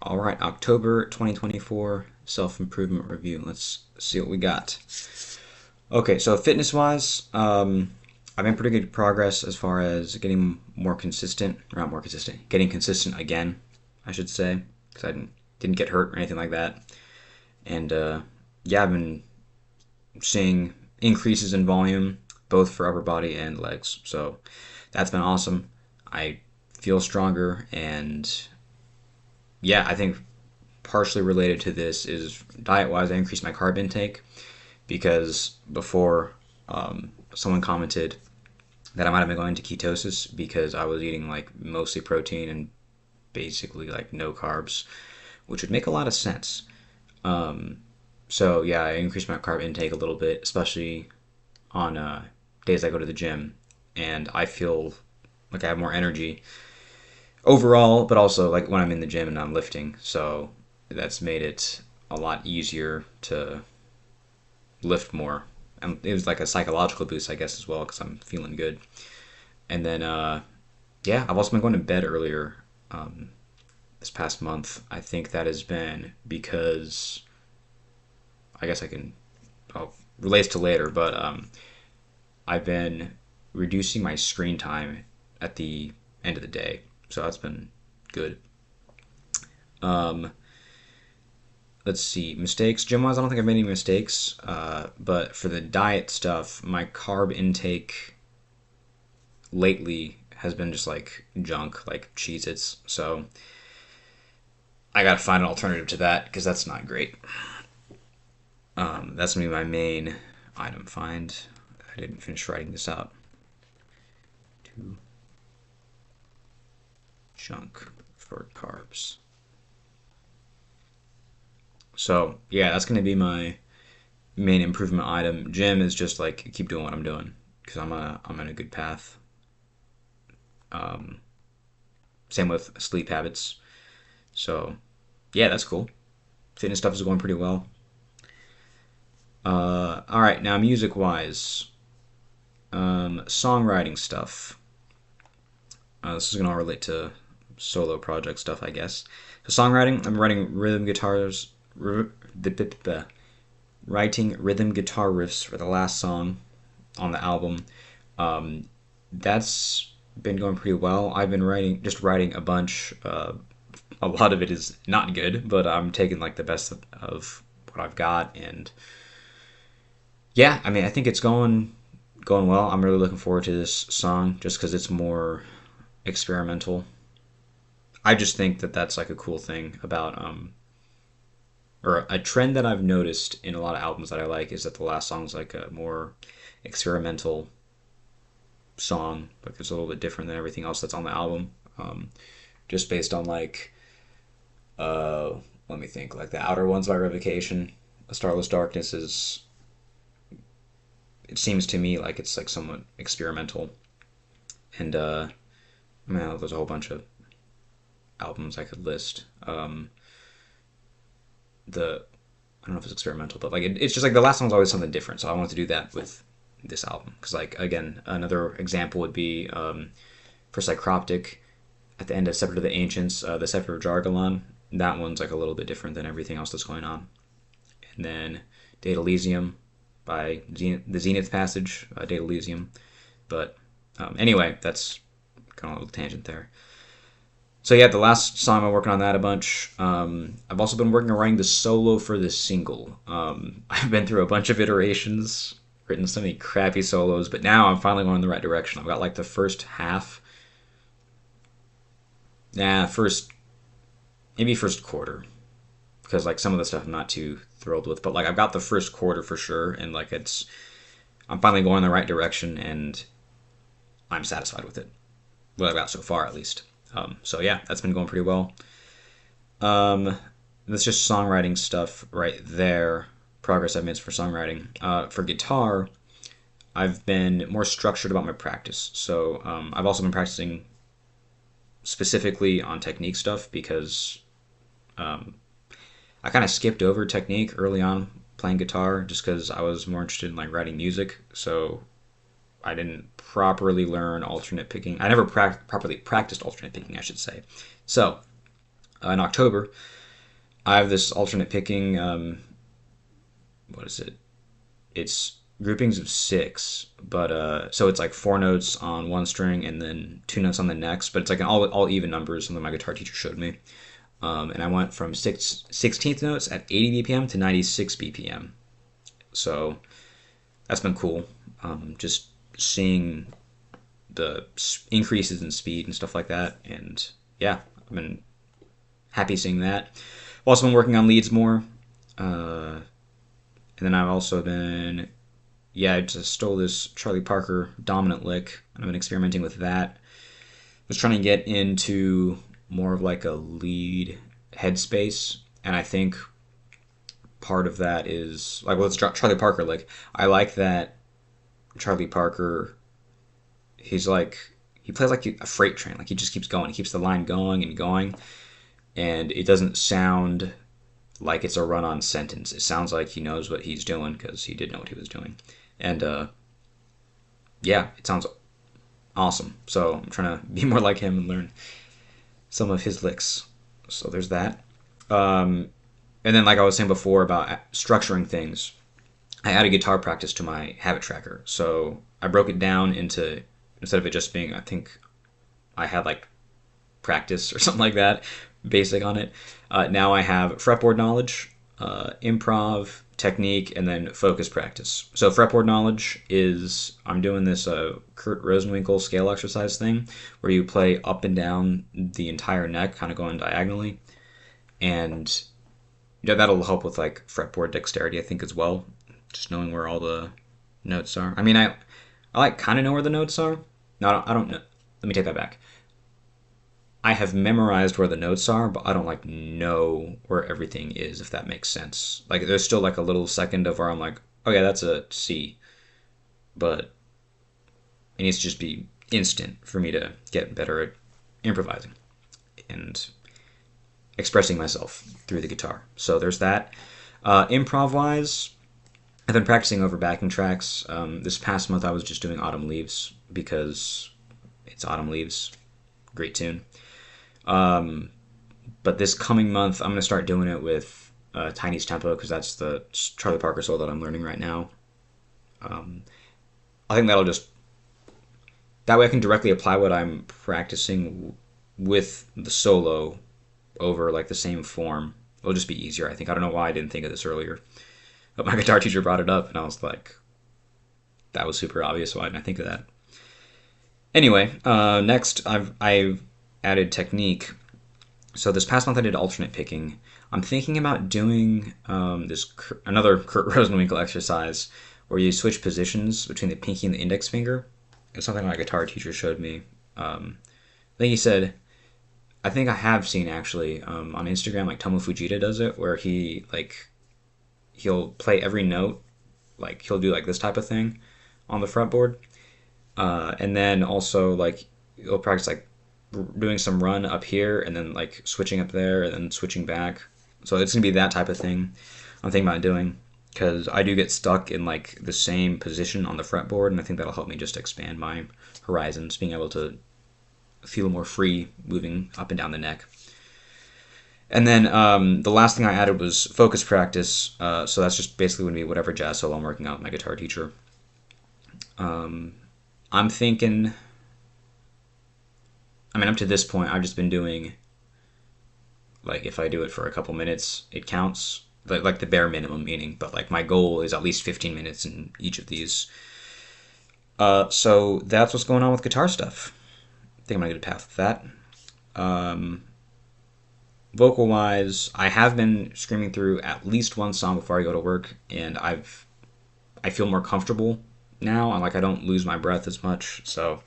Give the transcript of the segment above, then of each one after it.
All right, October 2024 self-improvement review. Let's see what we got. Okay, so fitness-wise, I've made pretty good progress as far as getting more consistent, or not more consistent, getting consistent again, I should say, because I didn't get hurt or anything like that. And yeah, I've been seeing increases in volume both for upper body and legs. So that's been awesome. I feel stronger, and yeah, I think partially related to this is diet wise, I increased my carb intake because before someone commented that I might have been going to ketosis because I was eating like mostly protein and basically like no carbs, which would make a lot of sense. So yeah, I increased my carb intake a little bit, especially on days I go to the gym, and I feel like I have more energy overall, but also like when I'm in the gym and I'm lifting. So that's made it a lot easier to lift more. And it was like a psychological boost, I guess, as well, because I'm feeling good. And then, yeah, I've also been going to bed earlier this past month. I think that has been because I guess I can, well, relates to later, but I've been reducing my screen time at the end of the day. So that's been good. Um, let's see, mistakes. Gym wise, I don't think I've made any mistakes. But for the diet stuff, my carb intake lately has been just like junk, like Cheez-Its. So I gotta find an alternative to that because that's not great. That's gonna be my main item find. I didn't finish writing this out. Too junk for carbs. So yeah, that's gonna be my main improvement item. Gym is just like keep doing what I'm doing because I'm in a good path. Um, Same with sleep habits. So yeah, that's cool. Fitness stuff is going pretty well. All right, now music wise, songwriting stuff. This is gonna all relate to solo project stuff, I guess. So songwriting, I'm writing rhythm guitars, writing rhythm guitar riffs for the last song on the album. Um, that's been going pretty well. I've been writing a bunch. A lot of it is not good, but I'm taking like the best of what I've got, and yeah, I mean, I think it's going well. I'm really looking forward to this song just because it's more experimental. I just think that that's like a cool thing about or a trend that I've noticed in a lot of albums that I like is that the last song's like a more experimental song, like it's a little bit different than everything else that's on the album. Just based on like uh, let me think, like the Outer Ones by Revocation, A Starless Darkness is. It seems to me like it's like somewhat experimental, and I mean, there's a whole bunch of albums I could list. The I don't know if it's experimental, but like it's just like the last song's always something different. So I wanted to do that with this album because like again another example would be for Psychroptic at the end of Scepter of the Ancients, the Scepter of Jargalon. That one's like a little bit different than everything else that's going on. And then Data Elysium by the Zenith Passage, Data Elysium. But anyway, that's kind of a little tangent there. So yeah, the last song I'm working on that a bunch. I've also been working on writing the solo for this single. I've been through a bunch of iterations, written so many crappy solos, but now I'm finally going in the right direction. I've got like the first half, first maybe first quarter, because like some of the stuff I'm not too thrilled with, but like I've got the first quarter for sure, and like I'm finally going in the right direction, and I'm satisfied with it. What I've got so far, at least. So yeah, that's been going pretty well. Um, that's just songwriting stuff right there. Progress I've made for songwriting. For guitar, I've been more structured about my practice. So I've also been practicing specifically on technique stuff because um, I kind of skipped over technique early on playing guitar just because I was more interested in like writing music. So I didn't properly learn alternate picking. I never properly practiced alternate picking, I should say. So in October, I have this alternate picking. What is it? It's groupings of six, but so it's like four notes on one string and then two notes on the next. But it's like an all even numbers, something my guitar teacher showed me. And I went from 16th notes at 80 BPM to 96 BPM. So that's been cool. Just seeing the increases in speed and stuff like that. And yeah, I've been happy seeing that. I've also been working on leads more. And then I've also been, yeah, I just stole this Charlie Parker dominant lick. And I've been experimenting with that. I was trying to get into more of like a lead headspace. And I think part of that is, like, well, it's Charlie Parker. Like, I like that Charlie Parker, he's like, he plays like a freight train. Like, he just keeps going. He keeps the line going and going. And it doesn't sound like it's a run-on sentence. It sounds like he knows what he's doing because he did know what he was doing. And yeah, it sounds awesome. So I'm trying to be more like him and learn some of his licks. So there's that. And then, like I was saying before about structuring things, I added guitar practice to my habit tracker. So I broke it down into, instead of it just being, I think I had like practice or something like that, basic on it. Now I have fretboard knowledge, improv, technique, and then focus practice. So fretboard knowledge is, I'm doing this Kurt Rosenwinkel scale exercise thing where you play up and down the entire neck, kind of going diagonally. And yeah, that'll help with like fretboard dexterity, I think, as well. Just knowing where all the notes are. I mean, I like kind of know where the notes are. No, I don't know. Let me take that back. I have memorized where the notes are, but I don't like know where everything is, if that makes sense. Like, there's still like a little second of where I'm like, oh yeah, that's a C. But it needs to just be instant for me to get better at improvising and expressing myself through the guitar. So there's that. Improv-wise, I've been practicing over backing tracks. This past month I was just doing Autumn Leaves because it's Autumn Leaves. Great tune. But this coming month I'm going to start doing it with Tiny's Tempo because that's the Charlie Parker solo that I'm learning right now. I think that'll just... That way I can directly apply what I'm practicing with the solo over like the same form. It'll just be easier, I think. I don't know why I didn't think of this earlier. But my guitar teacher brought it up and I was like, that was super obvious. Why didn't I think of that? Anyway, next I've added technique. So this past month I did alternate picking. I'm thinking about doing another Kurt Rosenwinkel exercise where you switch positions between the pinky and the index finger. It's something my guitar teacher showed me. I think he said, I think I have seen actually on Instagram, like Tomo Fujita does it, where he'll play every note, like he'll do like this type of thing on the fretboard, and then also like he'll practice like doing some run up here and then like switching up there and then switching back. So it's gonna be that type of thing I'm thinking about doing because I do get stuck in like the same position on the fretboard, and I think that'll help me just expand my horizons, being able to feel more free moving up and down the neck. And then the last thing I added was focus practice. So that's just basically going to be whatever jazz solo I'm working out with my guitar teacher. I'm thinking, I mean, up to this point, I've just been doing, like, if I do it for a couple minutes, it counts. Like the bare minimum meaning, but like my goal is at least 15 minutes in each of these. So that's what's going on with guitar stuff. I think I'm going to get a path with that. Vocal wise, I have been screaming through at least one song before I go to work, and I feel more comfortable now. I don't lose my breath as much, so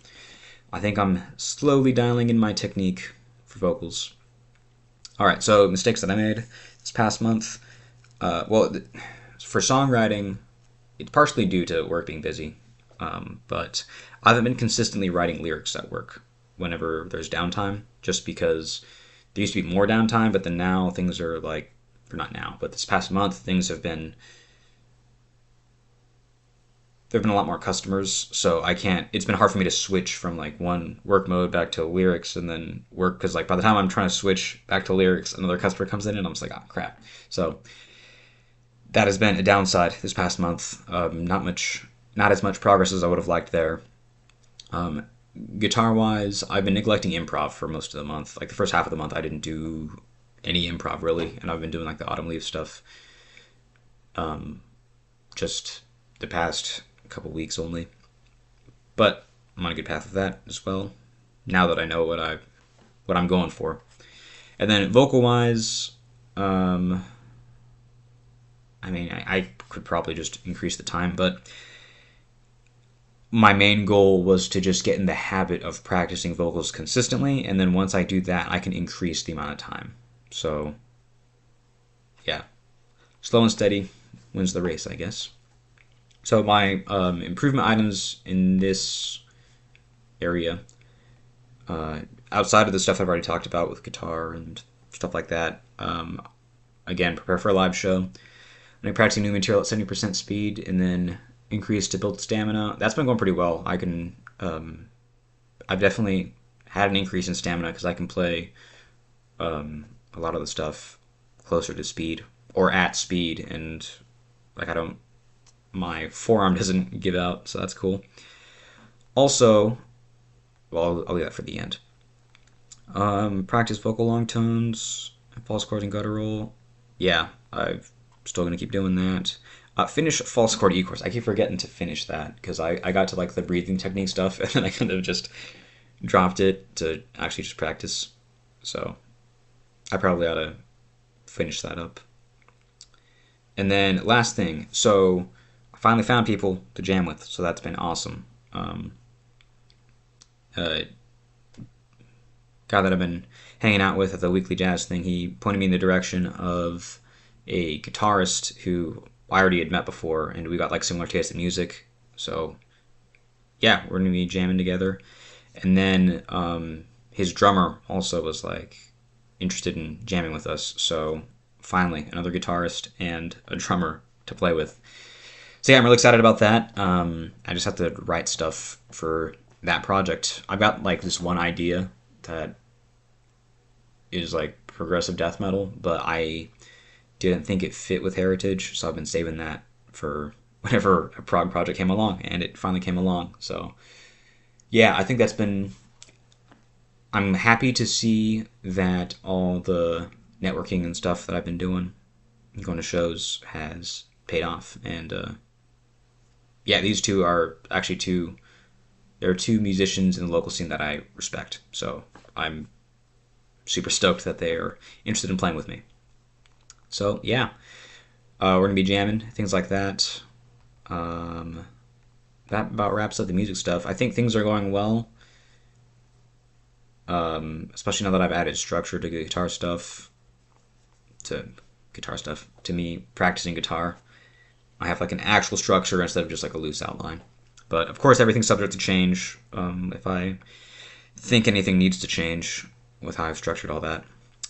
I think I'm slowly dialing in my technique for vocals. All right, so mistakes that I made this past month. For songwriting, it's partially due to work being busy, but I haven't been consistently writing lyrics at work whenever there's downtime, just because there used to be more downtime, but then now things are like, or not now, but this past month, things have been there have been a lot more customers, so I can't. It's been hard for me to switch from like one work mode back to lyrics and then work because like by the time I'm trying to switch back to lyrics, another customer comes in and I'm just like, oh crap. So that has been a downside this past month. Not as much progress as I would have liked there. Um, Guitar wise, I've been neglecting improv for most of the month. Like the first half of the month, I didn't do any improv really, and I've been doing like the autumn leaf stuff just the past couple weeks only. But I'm on a good path with that as well. Now that I know what I'm going for, and then vocal wise, I mean, I could probably just increase the time, but my main goal was to just get in the habit of practicing vocals consistently, and then once I do that, I can increase the amount of time. So, yeah, slow and steady wins the race, I guess. So my improvement items in this area, outside of the stuff I've already talked about with guitar and stuff like that, again, prepare for a live show. I'm practicing new material at 70% speed, and then increase to build stamina. That's been going pretty well. I've definitely had an increase in stamina because I can play a lot of the stuff closer to speed or at speed, and like my forearm doesn't give out, so that's cool. Also, well, I'll leave that for the end. Practice vocal long tones, false chord and guttural. Yeah, I'm still gonna keep doing that. Finish false chord E course. I keep forgetting to finish that because I got to like the breathing technique stuff and then I kind of just dropped it to actually just practice. So I probably ought to finish that up. And then last thing, so I finally found people to jam with, so that's been awesome. Uh, Guy that I've been hanging out with at the weekly jazz thing, he pointed me in the direction of a guitarist who I already had met before, and we got like similar taste in music. So yeah, we're gonna be jamming together. And then his drummer also was like interested in jamming with us. So finally, another guitarist and a drummer to play with. So yeah, I'm really excited about that. I just have to write stuff for that project. I've got like this one idea that is like progressive death metal, but I didn't think it fit with Heritage, so I've been saving that for whenever a prog project came along, and it finally came along. So yeah, I think that's been. I'm happy to see that all the networking and stuff that I've been doing, going to shows, has paid off. And yeah, these two are actually two. There are two musicians in the local scene that I respect. So I'm super stoked that they are interested in playing with me. So yeah, we're gonna be jamming, things like that. Um, that about wraps up the music stuff. I think things are going well, especially now that I've added structure to guitar stuff, to me practicing guitar. I have like an actual structure instead of just like a loose outline. But of course, everything's subject to change. If I think anything needs to change with how I've structured all that.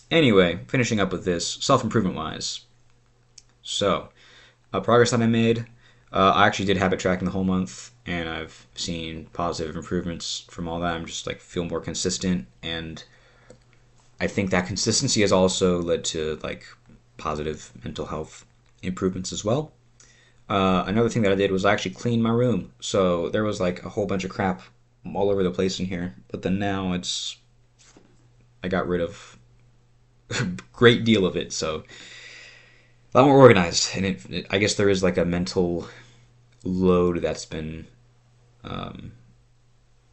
Anyway, finishing up with this, self-improvement wise. So, progress that I made, I actually did habit tracking the whole month, and I've seen positive improvements from all that. I'm just like feel more consistent, and I think that consistency has also led to like positive mental health improvements as well. Another thing that I did was I actually clean my room. So there was like a whole bunch of crap all over the place in here, but then now I got rid of a great deal of it, so a lot more organized. And I guess there is like a mental load that's been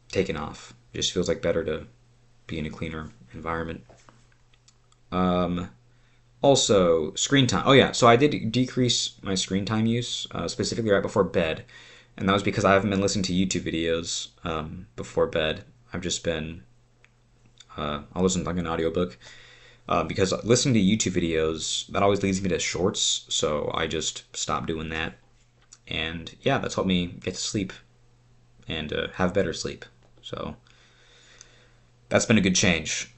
taken off. It just feels like better to be in a cleaner environment. Also, screen time. Oh yeah, so I did decrease my screen time use, specifically right before bed, and that was because I haven't been listening to YouTube videos before bed. I've just been I'll listen to like an audiobook because listening to YouTube videos, that always leads me to shorts, so I just stopped doing that. And yeah, that's helped me get to sleep and have better sleep. So that's been a good change.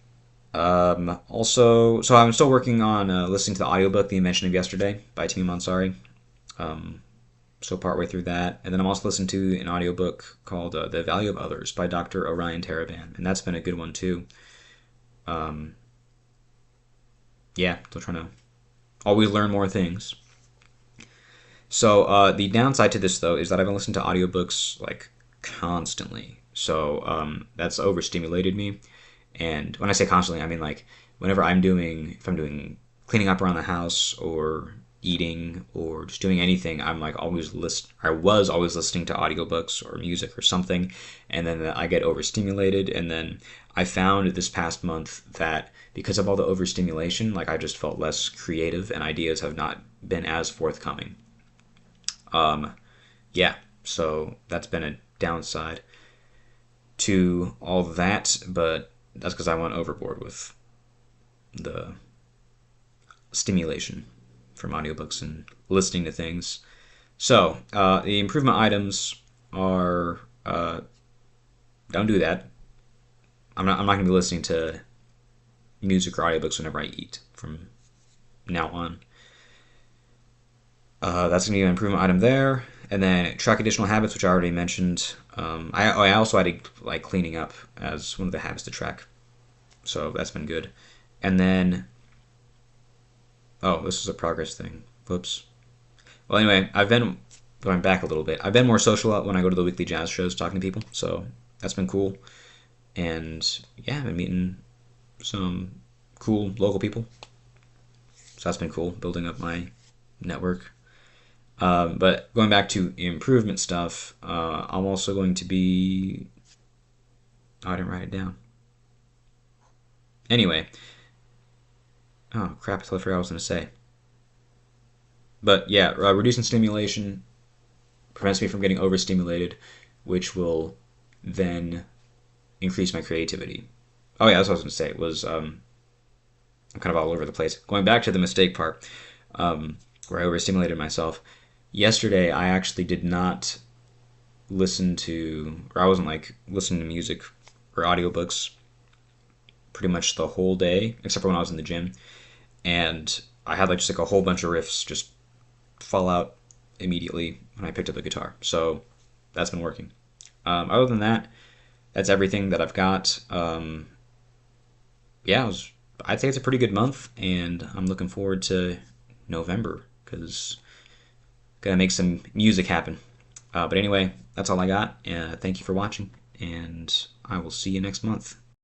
Also, so I'm still working on listening to the audiobook, The Invention of Yesterday by Tamim Ansary. so partway through that. And then I'm also listening to an audiobook called The Value of Others by Dr. Orion Taraban, and that's been a good one too. Um, yeah, still trying to always learn more things. So the downside to this though is that I've been listening to audiobooks like constantly. So that's overstimulated me. And when I say constantly, I mean like whenever if I'm doing cleaning up around the house or eating or just doing anything, I was always listening to audiobooks or music or something, and then I get overstimulated. And then I found this past month that because of all the overstimulation, like I just felt less creative and ideas have not been as forthcoming. Um, yeah, so that's been a downside to all that, but that's because I went overboard with the stimulation from audiobooks and listening to things. So the improvement items are don't do that. I'm not going to be listening to music or audiobooks whenever I eat from now on. That's going to be an improvement item there. And then track additional habits, which I already mentioned. I also added like cleaning up as one of the habits to track, so that's been good. And then, oh, this is a progress thing. Whoops. Well, anyway, I've been going back a little bit. I've been more social when I go to the weekly jazz shows, talking to people, so that's been cool. And yeah, I've been meeting some cool local people, so that's been cool, building up my network. But going back to improvement stuff, I'm also going to be. Oh, I didn't write it down. Anyway, oh crap! I totally forgot what I was going to say. But yeah, reducing stimulation prevents me from getting overstimulated, which will then increase my creativity. Oh yeah, that's what I was going to say. Was I'm kind of all over the place. Going back to the mistake part, where I overstimulated myself. Yesterday, I actually did not listen to, or I wasn't like listening to music or audiobooks pretty much the whole day, except for when I was in the gym. And I had like just like a whole bunch of riffs just fall out immediately when I picked up the guitar. So that's been working. Other than that, that's everything that I've got. Yeah, I'd say it's a pretty good month, and I'm looking forward to November because gonna make some music happen. But anyway, that's all I got. Thank you for watching, and I will see you next month.